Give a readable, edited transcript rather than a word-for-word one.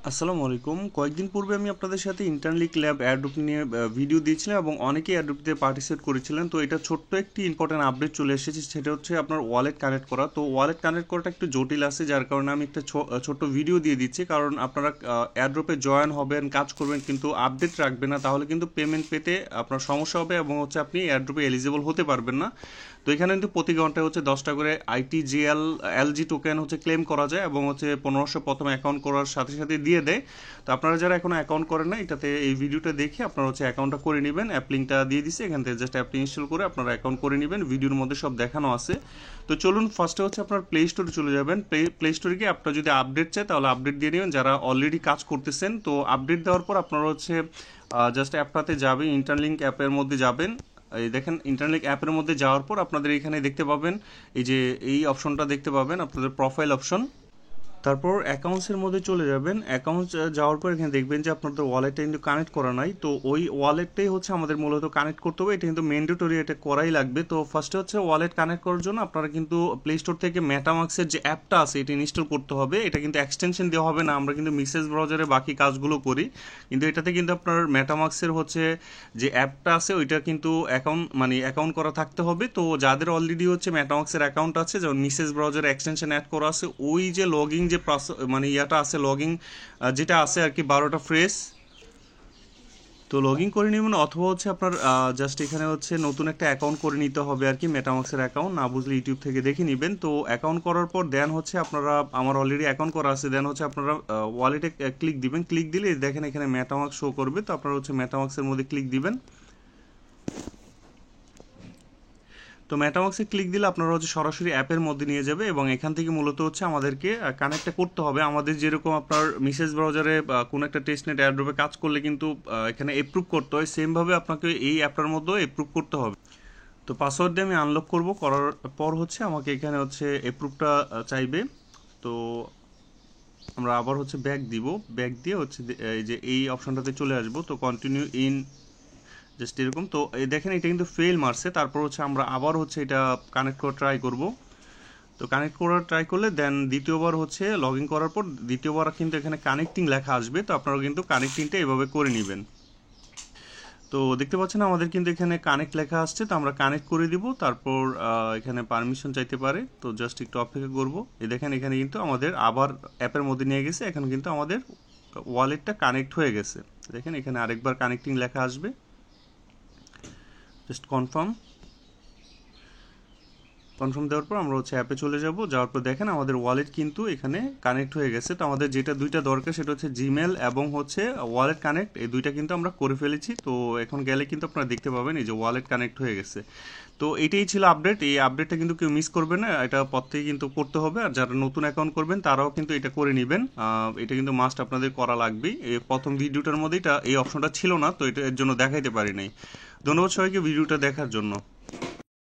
আসসালামু আলাইকুম। কয়েকদিন পূর্বে আমি আপনাদের সাথে ইন্টার্নলিক ল্যাব এয়ারড্রপ নিয়ে ভিডিও দিয়েছিলাম এবং অনেকেই এয়ারড্রপতে পার্টিসিপেট করেছিলেন। তো এটা ছোট্ট একটি ইম্পর্টেন্ট আপডেট চলে এসেছে, সেটা হচ্ছে আপনার ওয়ালেট কানেক্ট করা। তো ওয়ালেট কানেক্ট করাটা একটু জটিল আছে, যার কারণে আমি একটা ছোট্ট ভিডিও দিয়ে দিচ্ছি। কারণ আপনারা এয়ারড্রপে জয়েন হবেন, কাজ করবেন, কিন্তু আপডেট রাখবেন না, তাহলে কিন্তু পেমেন্ট পেতে আপনার সমস্যা হবে এবং হচ্ছে আপনি এয়ারড্রপে এলিজিবল হতে পারবেন না। তো এখানে কিন্তু প্রতি ঘন্টায় হচ্ছে 10টা করে আইটিজিএল এলজি টোকেন হচ্ছে ক্লেম করা যায় এবং হচ্ছে 1500 প্রথম অ্যাকাউন্ট করার সাথে সাথে দিয়ে দেয়। তো আপনারা যারা এখনো অ্যাকাউন্ট করেন না, এটাতে এই ভিডিওটা দেখে আপনারা হচ্ছে অ্যাকাউন্টটা করে নেবেন। অ্যাপ লিঙ্কটা দিয়ে দিচ্ছে, এখান থেকে জাস্ট অ্যাপটি ইনস্টল করে আপনারা অ্যাকাউন্ট করে নেবেন। ভিডিওর মধ্যে সব দেখানো আছে। তো চলুন ফার্স্টে হচ্ছে আপনার প্লে স্টোরে চলে যাবেন। প্লে স্টোরে গিয়ে আপনারা যদি আপডেট চায় তাহলে আপডেট দিয়ে নেবেন, যারা অলরেডি কাজ করতেছেন। তো আপডেট দেওয়ার পর আপনারা হচ্ছে জাস্ট অ্যাপটাতে যাবেন, ইন্টারলিঙ্ক অ্যাপের মধ্যে যাবেন। এই দেখেন, ইন্টারনেট অ্যাপের মধ্যে যাওয়ার পর আপনাদের এখানে দেখতে পাবেন এই যে এই অপশনটা দেখতে পাবেন, আপনাদের প্রোফাইল অপশন। তারপর অ্যাকাউন্টসের মধ্যে চলে যাবেন। অ্যাকাউন্টস যাওয়ার পর এখানে দেখবেন যে আপনাদের ওয়ালেটটা কিন্তু কানেক্ট করা নাই। তো ওই ওয়ালেটটাই হচ্ছে আমাদের মূলত কানেক্ট করতে হবে, এটা কিন্তু ম্যান্ডেটরি, এটা করাই লাগবে। তো ফার্স্টে হচ্ছে ওয়ালেট কানেক্ট করার জন্য আপনারা কিন্তু প্লে স্টোর থেকে মেটামাক্সের যে অ্যাপটা আছে এটা ইনস্টল করতে হবে। এটা কিন্তু এক্সটেনশন দেওয়া হবে না, আমরা কিন্তু মেসেজ ব্রাউজারে বাকি কাজগুলো করি, কিন্তু এটাতে কিন্তু আপনার মেটামাক্সের হচ্ছে যে অ্যাপটা আছে ওইটা কিন্তু অ্যাকাউন্ট করা থাকতে হবে। তো যাদের অলরেডি হচ্ছে মেটামাক্সের অ্যাকাউন্ট আছে, যেমন মেসেজ ব্রাউজারে এক্সটেনশন অ্যাড করা আছে, ওই যে লগইন যে ইয়াটা আছে, লগইন যেটা আছে আর কি 12টা ফ্রেস, তো লগ ইন করে নেবেন। অথবা হচ্ছে আপনার জাস্ট এখানে হচ্ছে নতুন একটা অ্যাকাউন্ট করে নিতে হবে আর কি, মেটামাক্সের অ্যাকাউন্ট। না বুঝলে ইউটিউব থেকে দেখে নেবেন। তো অ্যাকাউন্ট করার পর দেন হচ্ছে আপনারা, আমার অলরেডি অ্যাকাউন্ট করা আছে, দেন হচ্ছে আপনারা ওয়ালেটে ক্লিক দিবেন। ক্লিক দিলে দেখেন এখানে মেটামাক্স শো করবে, তো আপনারা হচ্ছে মেটামাক্সের মধ্যে ক্লিক দিবেন। তো মেটামাক্সে ক্লিক দিলে আপনারা হচ্ছে সরাসরি অ্যাপের মধ্যে নিয়ে যাবে এবং এখান থেকে মূলত হচ্ছে আমাদেরকে কানেক্টটা করতে হবে। আমাদের যেরকম আপনার মেসেজ ব্রাউজারে কোনো একটা টেস্টনেট এয়ারড্রপে কাজ করলে কিন্তু এখানে এপ্রুভ করতে হয়, সেমভাবে আপনাকে এই অ্যাপটার মধ্যেও এপ্রুভ করতে হবে। তো পাসওয়ার্ড দিয়ে আমি আনলক করব, করার পর হচ্ছে আমাকে এখানে হচ্ছে এপ্রুভটা চাইবে। তো আমরা আবার হচ্ছে ব্যাক দিব, ব্যাক দিয়ে হচ্ছে এই যে এই অপশনটাতে চলে আসবো। তো কন্টিনিউ ইন জাস্ট এরকম। তো এই দেখেন এটা কিন্তু ফেল মারছে। তারপর হচ্ছে আমরা আবার হচ্ছে এটা কানেক্ট করা ট্রাই করব। তো কানেক্ট করার ট্রাই করলে দেন দ্বিতীয়বার হচ্ছে লগ ইন করার পর দ্বিতীয়বার কিন্তু এখানে কানেক্টিং লেখা আসবে। তো আপনারা কিন্তু কানেক্টিংটা এভাবে করে নেবেন। তো দেখতে পাচ্ছেন আমাদের কিন্তু এখানে কানেক্ট লেখা আসছে, তো আমরা কানেক্ট করে দিব। তারপর এখানে পারমিশন চাইতে পারে, তো জাস্ট একটু অপেক্ষা করব। এই দেখেন এখানে কিন্তু আমাদের আবার অ্যাপের মধ্যে নিয়ে গেছে, এখন কিন্তু আমাদের ওয়ালেটটা কানেক্ট হয়ে গেছে। দেখেন এখানে আরেকবার কানেক্টিং লেখা আসবে, জাস্ট কনফার্ম দেওয়ার পর আমরা হচ্ছে অ্যাপে চলে যাব। যাওয়ার পর দেখেন আমাদের ওয়ালেট কিন্তু এখানে কানেক্ট হয়ে গেছে। তো আমাদের যেটা দুইটা দরকার সেটা হচ্ছে জিমেল এবং হচ্ছে ওয়ালেট কানেক্ট, এই দুইটা কিন্তু আমরা করে ফেলেছি। তো এখন গেলে কিন্তু আপনারা দেখতে পাবেন এই যে ওয়ালেট কানেক্ট হয়ে গেছে। তো এটাই ছিল আপডেট। এই আপডেটটা কিন্তু কেউ মিস করবে না, এটা প্রত্যেকে কিন্তু করতে হবে। আর যারা নতুন অ্যাকাউন্ট করবেন তারাও কিন্তু এটা করে নেবেন, এটা কিন্তু মাস্ট আপনাদের করা লাগবেই। এই প্রথম ভিডিওটার মধ্যে এটা এই অপশনটা ছিল না, তো এটা এর জন্য দেখাইতে পারি নাই। ধন্যবাদ সবাইকে ভিডিওটা দেখার জন্য।